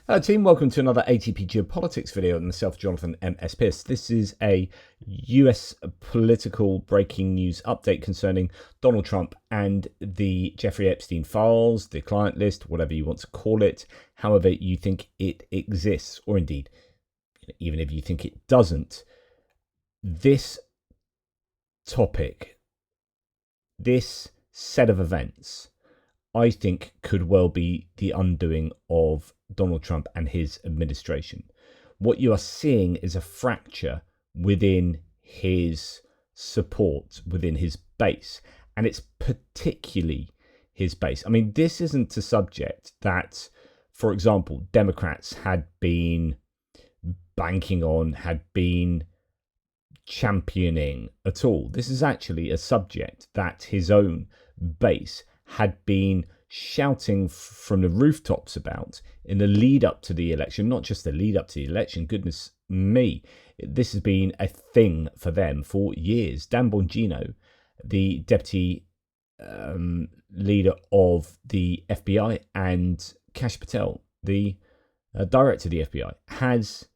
Hello team, welcome to another ATP Geopolitics video with myself, Jonathan M.S. Pearce. This is a US political breaking news update concerning Donald Trump and the Jeffrey Epstein files, the client list, whatever you want to call it, however you think it exists, or indeed, even if you think it doesn't. This topic, this set of events, I think could well be the undoing of Donald Trump and his administration. What you are seeing is a fracture within his support, within his base, and it's particularly his base. I mean, this isn't a subject that, for example, Democrats had been banking on, had been championing at all. This is actually a subject that his own base had been shouting from the rooftops about in the lead up to the election, not just the lead up to the election, goodness me. This has been a thing for them for years. Dan Bongino, the deputy leader of the FBI, and Kash Patel, the director of the FBI,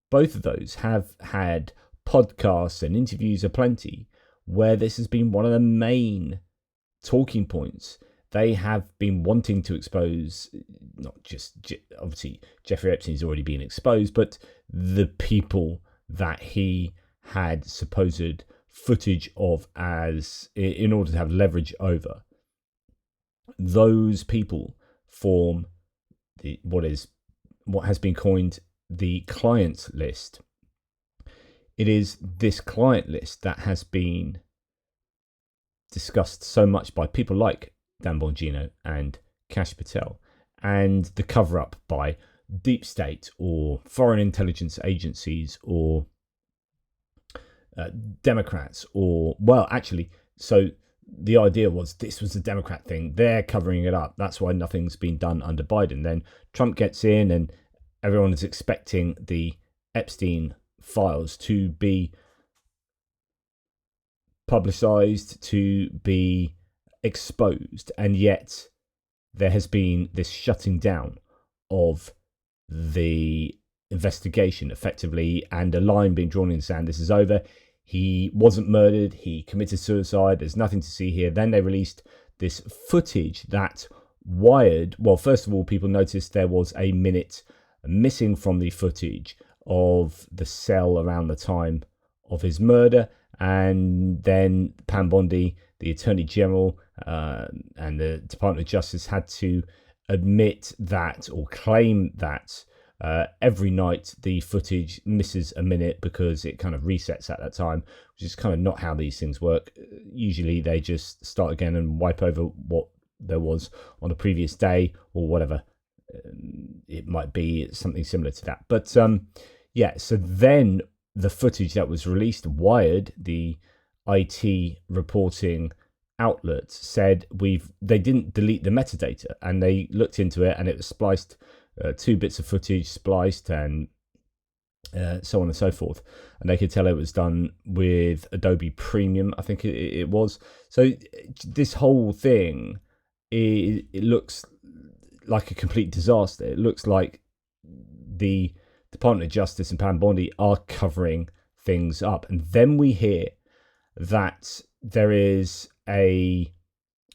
both of those have had podcasts and interviews aplenty where this has been one of the main talking points. They have been wanting to expose, not just, obviously, Jeffrey Epstein's already been exposed, but the people that he had supposed footage of as in order to have leverage over. Those people form what has been coined the client list. It is this client list that has been discussed so much by people like Dan Bongino and Kash Patel, and the cover-up by deep state or foreign intelligence agencies or Democrats, or, well, actually, so the idea was this was a Democrat thing. They're covering it up. That's why nothing's been done under Biden. Then Trump gets in and everyone is expecting the Epstein files to be publicized, to be exposed, and yet there has been this shutting down of the investigation effectively, and a line being drawn in the sand. This is over. He wasn't murdered. He committed suicide. There's nothing to see here. Then they released this footage that Wired, well, first of all, people noticed there was a minute missing from the footage of the cell around the time of his murder. And then Pam Bondi, the Attorney General, and the Department of Justice had to admit that, or claim that, every night the footage misses a minute because it kind of resets at that time, which is kind of not how these things work. Usually they just start again and wipe over what there was on the previous day or whatever. It might be something similar to that. But yeah, so then the footage that was released, Wired, the IT reporting outlet, said they didn't delete the metadata, and they looked into it and it was spliced, 2 bits of footage spliced, and so on and so forth. And they could tell it was done with Adobe Premium, I think it was. So this whole thing, it looks like a complete disaster. It looks like the Department of Justice and Pam Bondi are covering things up. And then we hear that there is an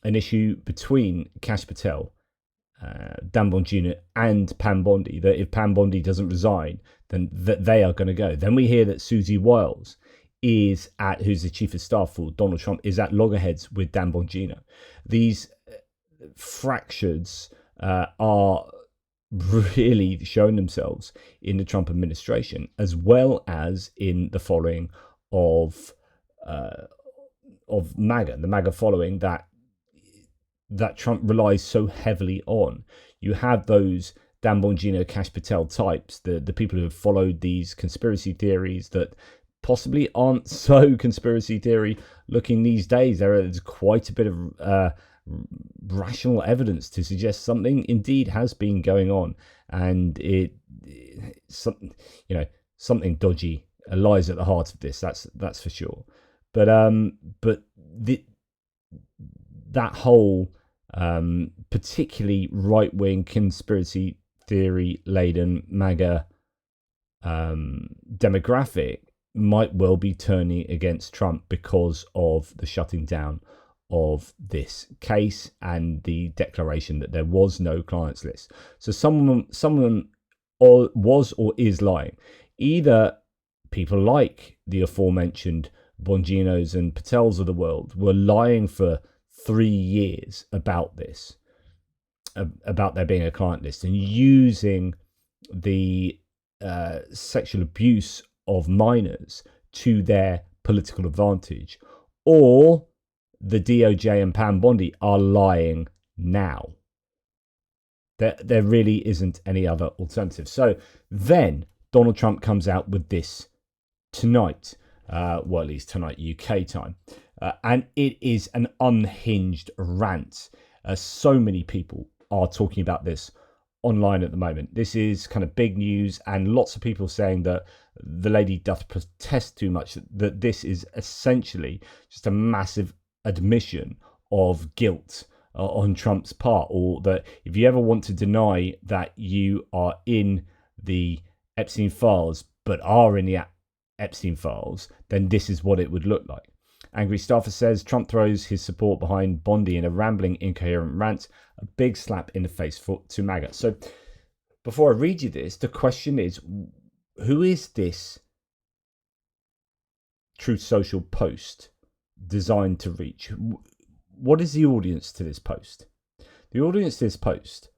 issue between Kash Patel, Dan Bongino, and Pam Bondi, that if Pam Bondi doesn't resign, then that they are going to go. Then we hear that Susie Wiles who's the chief of staff for Donald Trump, is at loggerheads with Dan Bongino. These fractures are really showing themselves in the Trump administration, as well as in the following of MAGA, the MAGA following that Trump relies so heavily on. You have those Dan Bongino, Kash Patel types, the people who have followed these conspiracy theories that possibly aren't so conspiracy theory looking these days. There's quite a bit of rational evidence to suggest something indeed has been going on, and something dodgy lies at the heart of this. That's for sure. But that whole particularly right-wing conspiracy theory laden MAGA demographic might well be turning against Trump because of the shutting down of this case and the declaration that there was no clients list. So someone was or is lying. Either people like the aforementioned Bonginos and Patels of the world were lying for 3 years about this, about there being a client list, and using the sexual abuse of minors to their political advantage, or the DOJ and Pam Bondi are lying now. There really isn't any other alternative. So then Donald Trump comes out with this tonight, well, at least tonight UK time, and it is an unhinged rant. So many people are talking about this online at the moment. This is kind of big news, and lots of people saying that the lady doth protest too much, that this is essentially just a massive admission of guilt on Trump's part, or that if you ever want to deny that you are in the Epstein files but are in the Epstein files, then this is what it would look like. Angry Staffer says Trump throws his support behind Bondi in a rambling, incoherent rant, a big slap in the face to MAGA. So before I read you this, the question is, who is this Truth Social post designed to reach? What is the audience to this post? The audience to this post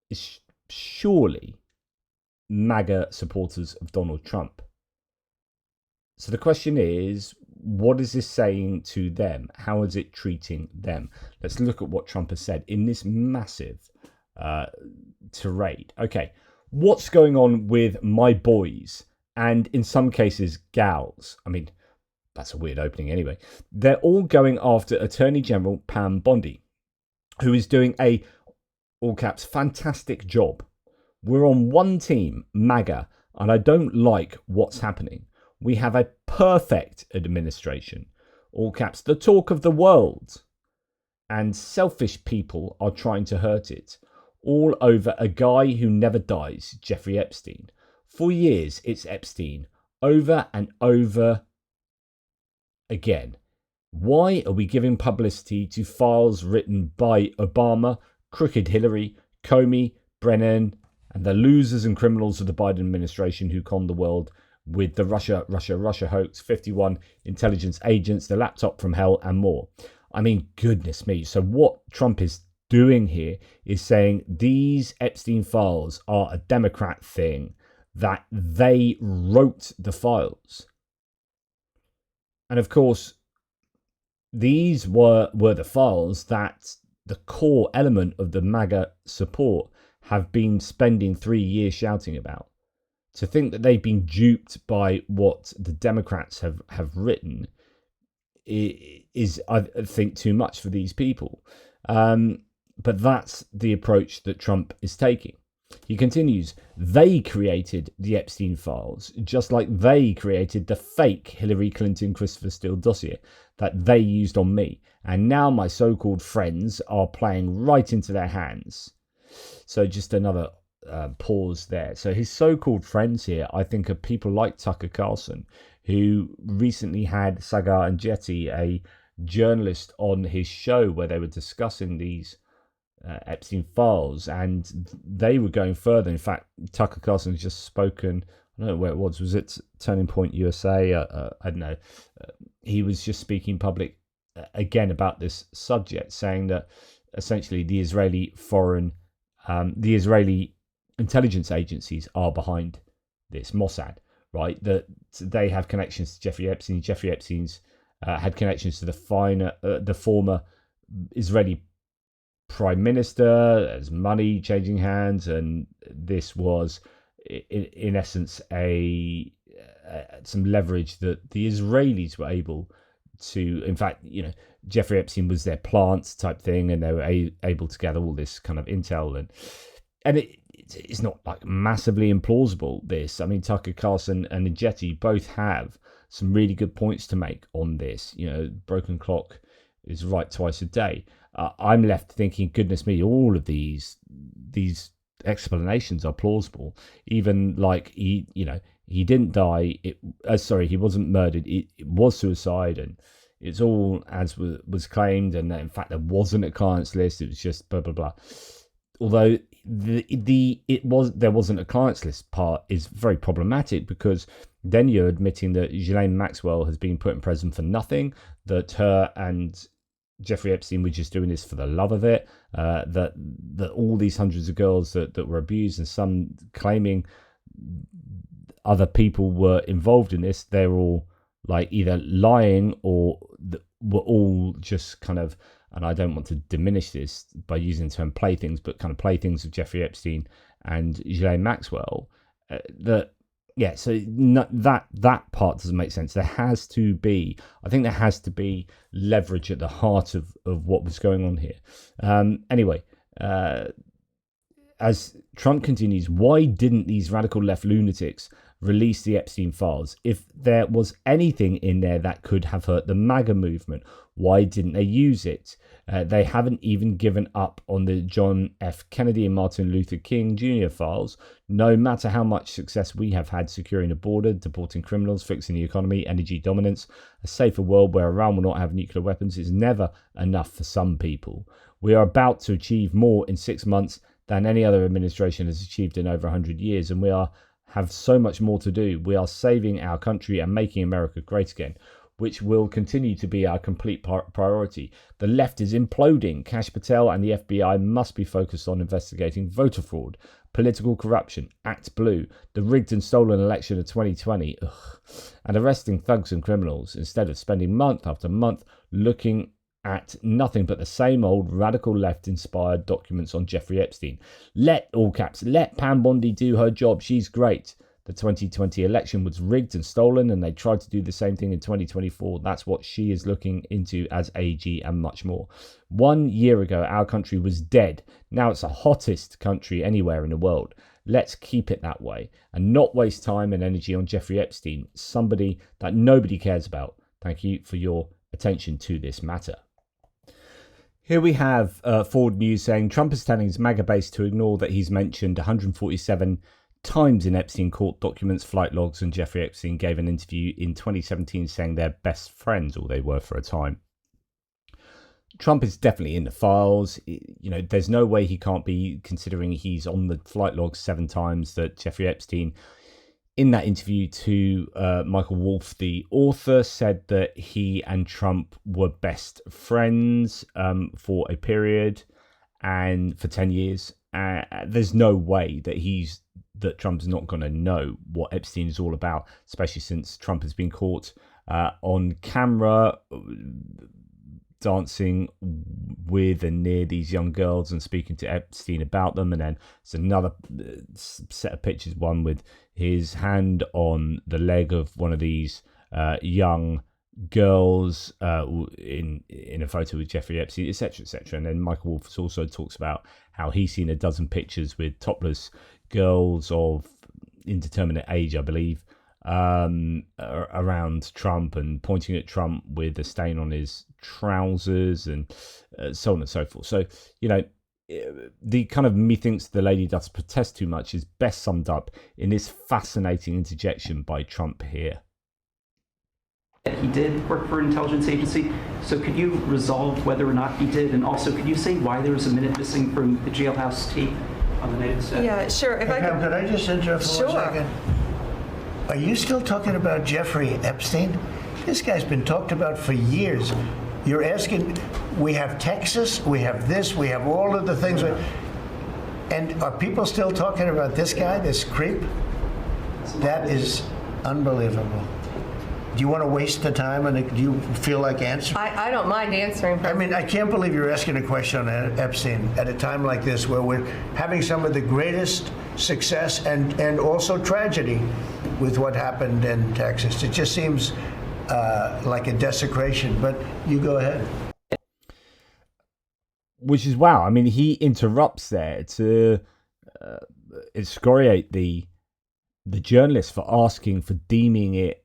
is surely MAGA supporters of Donald Trump. So the question is, what is this saying to them? How is it treating them? Let's look at what Trump has said in this massive tirade. Okay, what's going on with my boys, and in some cases gals? I mean, that's a weird opening anyway. They're all going after Attorney General Pam Bondi, who is doing a, all caps, fantastic job. We're on one team, MAGA, and I don't like what's happening. We have a perfect administration, all caps, the talk of the world, and selfish people are trying to hurt it, all over a guy who never dies, Jeffrey Epstein. For years, it's Epstein, over and over again. Why are we giving publicity to files written by Obama, crooked Hillary, Comey, Brennan, and the losers and criminals of the Biden administration who conned the world with the Russia hoax, 51 intelligence agents, the laptop from hell, and more? I mean, goodness me. So what Trump is doing here is saying these Epstein files are a Democrat thing, that they wrote the files. And of course, these were the files that the core element of the MAGA support have been spending 3 years shouting about. To think that they've been duped by what the Democrats have written is, I think, too much for these people. But that's the approach that Trump is taking. He continues, they created the Epstein files, just like they created the fake Hillary Clinton Christopher Steele dossier that they used on me. And now my so-called friends are playing right into their hands. So just another pause there. So his so-called friends here, I think, are people like Tucker Carlson, who recently had Sagar and Jetty, a journalist, on his show where they were discussing these Epstein files, and they were going further. In fact, Tucker Carlson has just spoken, I don't know where it was it Turning Point USA? I don't know. He was just speaking public again about this subject, saying that essentially the Israeli intelligence agencies are behind this, Mossad, right? That they have connections to Jeffrey Epstein. Jeffrey Epstein's had connections to the former Israeli prime minister. There's money changing hands, and this was, in essence, some leverage that the Israelis were able to. In fact, Jeffrey Epstein was their plant type thing, and they were able to gather all this kind of intel, and it's not like massively implausible, this. I mean, Tucker Carlson and Jetty both have some really good points to make on this. Broken clock is right twice a day. I'm left thinking, goodness me, all of these explanations are plausible. Even like he didn't die. He wasn't murdered. It was suicide, and it's all as was claimed. And in fact, there wasn't a clients list. It was just blah blah blah. Although there wasn't a clients list part is very problematic, because then you're admitting that Ghislaine Maxwell has been put in prison for nothing, that her and Jeffrey Epstein were just doing this for the love of it, that all these hundreds of girls that were abused, and some claiming other people were involved in this, they're all like either lying or were all just kind of, and I don't want to diminish this by using the term playthings, but kind of playthings of Jeffrey Epstein and Ghislaine Maxwell. That part doesn't make sense. I think there has to be leverage at the heart of what was going on here. Anyway, as Trump continues, why didn't these radical left lunatics release the Epstein files? If there was anything in there that could have hurt the MAGA movement, why didn't they use it? They haven't even given up on the John F. Kennedy and Martin Luther King Jr. files. No matter how much success we have had securing the border, deporting criminals, fixing the economy, energy dominance, a safer world where Iran will not have nuclear weapons is never enough for some people. We are about to achieve more in 6 months than any other administration has achieved in over 100 years, and we have so much more to do. We are saving our country and making America great again, which will continue to be our complete priority. The left is imploding. Kash Patel and the FBI must be focused on investigating voter fraud, political corruption, Act Blue, the rigged and stolen election of 2020, and arresting thugs and criminals, instead of spending month after month looking at nothing but the same old radical left-inspired documents on Jeffrey Epstein. Let Pam Bondi do her job. She's great. The 2020 election was rigged and stolen, and they tried to do the same thing in 2024. That's what she is looking into as AG, and much more. 1 year ago, our country was dead. Now it's the hottest country anywhere in the world. Let's keep it that way and not waste time and energy on Jeffrey Epstein, somebody that nobody cares about. Thank you for your attention to this matter. Here we have Forward News saying Trump is telling his MAGA base to ignore that he's mentioned 147 times in Epstein court documents, flight logs, and Jeffrey Epstein gave an interview in 2017 saying they're best friends, or they were for a time. Trump is definitely in the files. There's no way he can't be, considering he's on the flight logs 7 times that Jeffrey Epstein, in that interview to Michael Wolff, the author, said that he and Trump were best friends for a period and for 10 years. There's no way that Trump's not going to know what Epstein is all about, especially since Trump has been caught on camera dancing with and near these young girls and speaking to Epstein about them. And then it's another set of pictures, one with his hand on the leg of one of these young girls in a photo with Jeffrey Epstein, etc., etc. And then Michael Wolff also talks about how he's seen a dozen pictures with topless girls of indeterminate age, I believe, around Trump, and pointing at Trump with a stain on his trousers, and so on and so forth. So, the kind of methinks the lady does protest too much is best summed up in this fascinating interjection by Trump here. He did work for an intelligence agency, so could you resolve whether or not he did? And also, could you say why there was a minute missing from the jailhouse tape on the night of the set? Yeah, sure. If Pam, could I just interrupt for 1 second? Are you still talking about Jeffrey Epstein? This guy's been talked about for years. You're asking, we have Texas, we have this, we have all of the things. And are people still talking about this guy, this creep? That is unbelievable. Do you want to waste the time, and do you feel like answering? I don't mind answering. I mean, I can't believe you're asking a question on Epstein at a time like this, where we're having some of the greatest success and also tragedy with what happened in Texas. It just seems like a desecration, but you go ahead. Which is wow. I mean, he interrupts there to excoriate the journalist for deeming it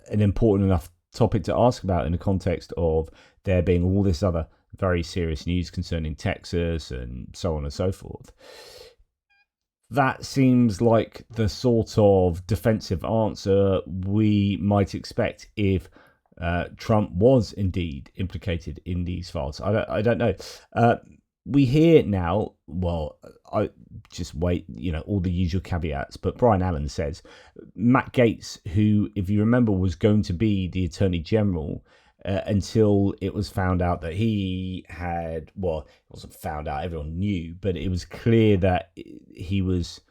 an important enough topic to ask about in the context of there being all this other very serious news concerning Texas and so on and so forth. That seems like the sort of defensive answer we might expect if Trump was indeed implicated in these files. I don't know. We hear now, well, I just wait, all the usual caveats, but Brian Allen says Matt Gaetz, who, if you remember, was going to be the Attorney General until it was found out that he had, well, it wasn't found out, everyone knew, but it was clear that he was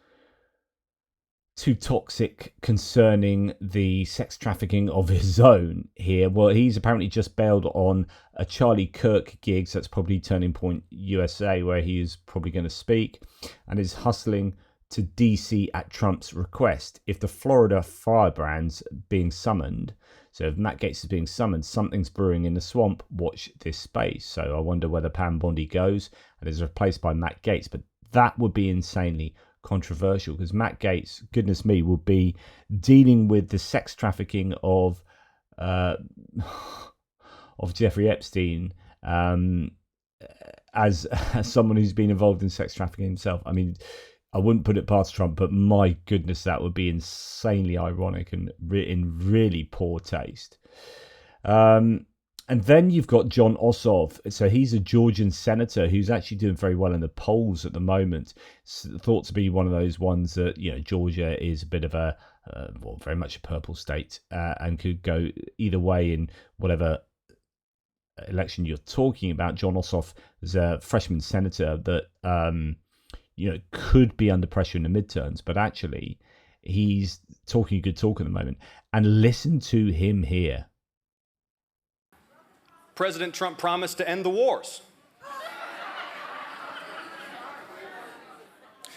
too toxic concerning the sex trafficking of his own here. Well, he's apparently just bailed on a Charlie Kirk gig, so that's probably Turning Point USA, where he is probably going to speak, and is hustling to DC at Trump's request. If the Florida firebrand's being summoned, so if Matt Gaetz is being summoned, something's brewing in the swamp. Watch this space. So I wonder whether Pam Bondi goes and is replaced by Matt Gaetz, but that would be insanely controversial, because Matt Gaetz, goodness me, will be dealing with the sex trafficking of Jeffrey Epstein as someone who's been involved in sex trafficking himself. I mean, I wouldn't put it past Trump, but my goodness, that would be insanely ironic and in really poor taste. And then you've got Jon Ossoff. So he's a Georgian senator who's actually doing very well in the polls at the moment. It's thought to be one of those ones that, Georgia is a bit of a, very much a purple state and could go either way in whatever election you're talking about. Jon Ossoff is a freshman senator that, could be under pressure in the midterms, but actually he's talking a good talk at the moment. And listen to him here. President Trump promised to end the wars.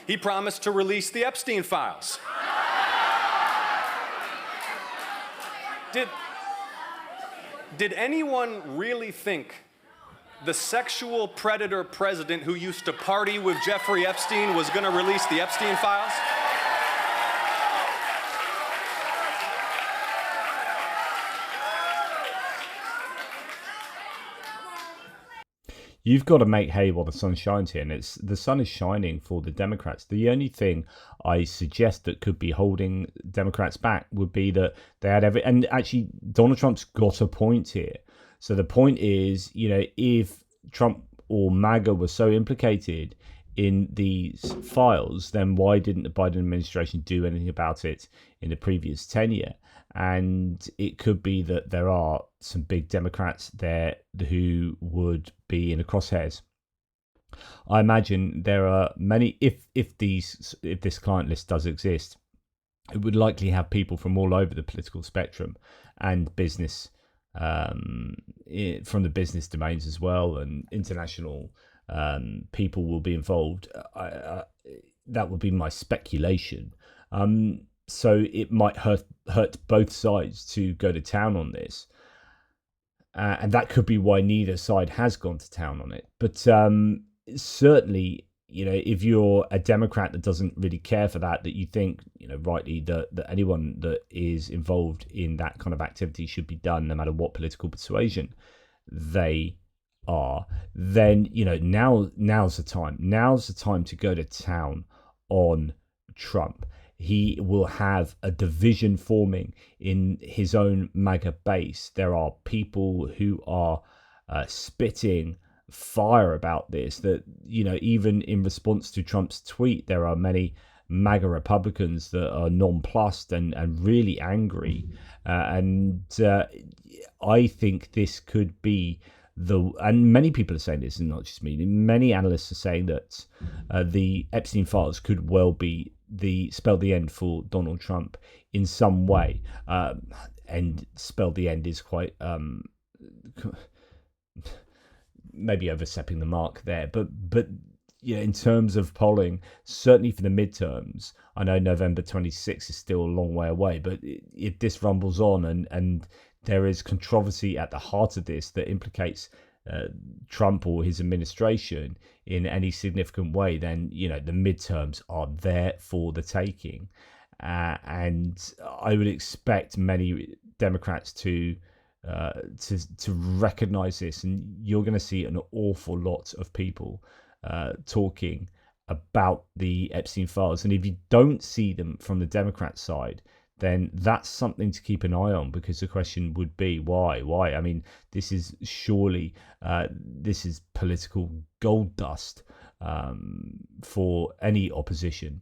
He promised to release the Epstein files. Did anyone really think the sexual predator president who used to party with Jeffrey Epstein was going to release the Epstein files? You've got to make hay while the sun shines here, and the sun is shining for the Democrats. The only thing I suggest that could be holding Democrats back would be that they had and actually Donald Trump's got a point here. So the point is, if Trump or MAGA were so implicated in these files, then why didn't the Biden administration do anything about it in the previous tenure? And it could be that there are some big Democrats there who would be in the crosshairs. I imagine there are many, if this client list does exist, it would likely have people from all over the political spectrum and business, from the business domains as well, and international people will be involved. That would be my speculation. So it might hurt both sides to go to town on this. And that could be why neither side has gone to town on it. But certainly, if you're a Democrat that doesn't really care for that you think, rightly, that anyone that is involved in that kind of activity should be done, no matter what political persuasion they are, then, now's the time. Now's the time to go to town on Trump. He will have a division forming in his own MAGA base. There are people who are spitting fire about this, that, even in response to Trump's tweet, there are many MAGA Republicans that are nonplussed and really angry. And I think this could be and many people are saying this, and not just me, many analysts are saying that the Epstein files could well be spell the end for Donald Trump in some way. And spell the end is quite maybe overstepping the mark there, but in terms of polling, certainly for the midterms, I know November 26th is still a long way away, but if this rumbles on and there is controversy at the heart of this that implicates Trump or his administration in any significant way, then, the midterms are there for the taking. And I would expect many Democrats to to recognize this, and you're going to see an awful lot of people talking about the Epstein files. And if you don't see them from the Democrat side, then that's something to keep an eye on, because the question would be why? I mean, this is surely this is political gold dust for any opposition.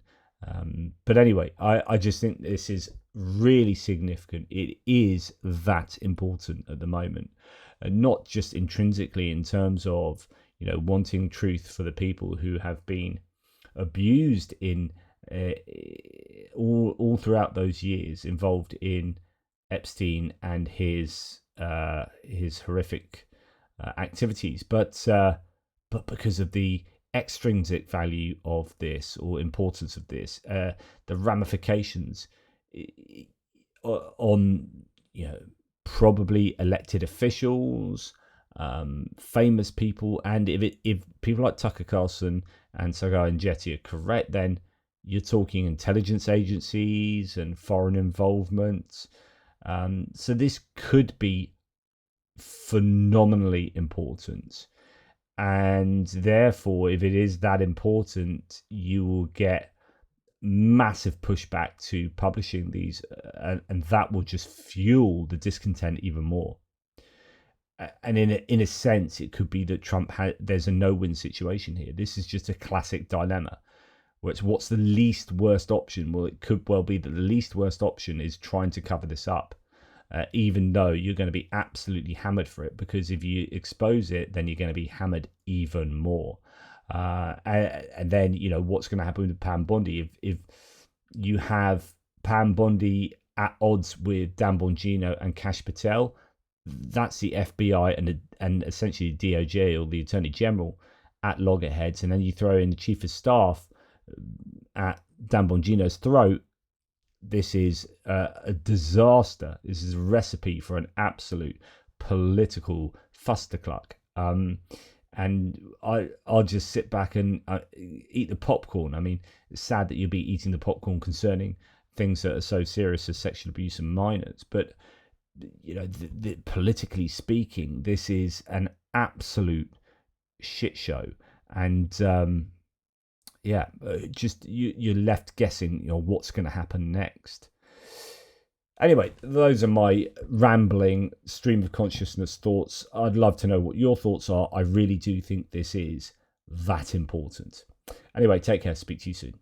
But anyway, I just think this is really significant. It is that important at the moment, and not just intrinsically in terms of, you know, wanting truth for the people who have been abused in all throughout those years involved in Epstein and his horrific activities, but because of the extrinsic value of this, or importance of this, the ramifications on, you know, probably elected officials, famous people, and if people like Tucker Carlson and Sogai and Jetty are correct, then you're talking intelligence agencies and foreign involvement. So this could be phenomenally important. And therefore, if it is that important, you will get massive pushback to publishing these, and that will just fuel the discontent even more. And in a sense, it could be that there's a no-win situation here. This is just a classic dilemma, where it's what's the least worst option? Well, it could well be that the least worst option is trying to cover this up, even though you're going to be absolutely hammered for it, because if you expose it, then you're going to be hammered even more. And then, you know, what's going to happen with Pam Bondi? If you have Pam Bondi at odds with Dan Bongino and Kash Patel, that's the FBI and essentially the DOJ, or the Attorney General, at loggerheads. And then you throw in the Chief of Staff at Dan Bongino's throat. This is a disaster. This is a recipe for an absolute political fustercluck. And I'll just sit back and eat the popcorn. I mean, it's sad that you'll be eating the popcorn concerning things that are so serious as sexual abuse of minors. But, you know, politically speaking, this is an absolute shit show. And just you're left guessing, you know, what's going to happen next. Anyway, those are my rambling stream of consciousness thoughts. I'd love to know what your thoughts are. I really do think this is that important. Anyway, take care. Speak to you soon.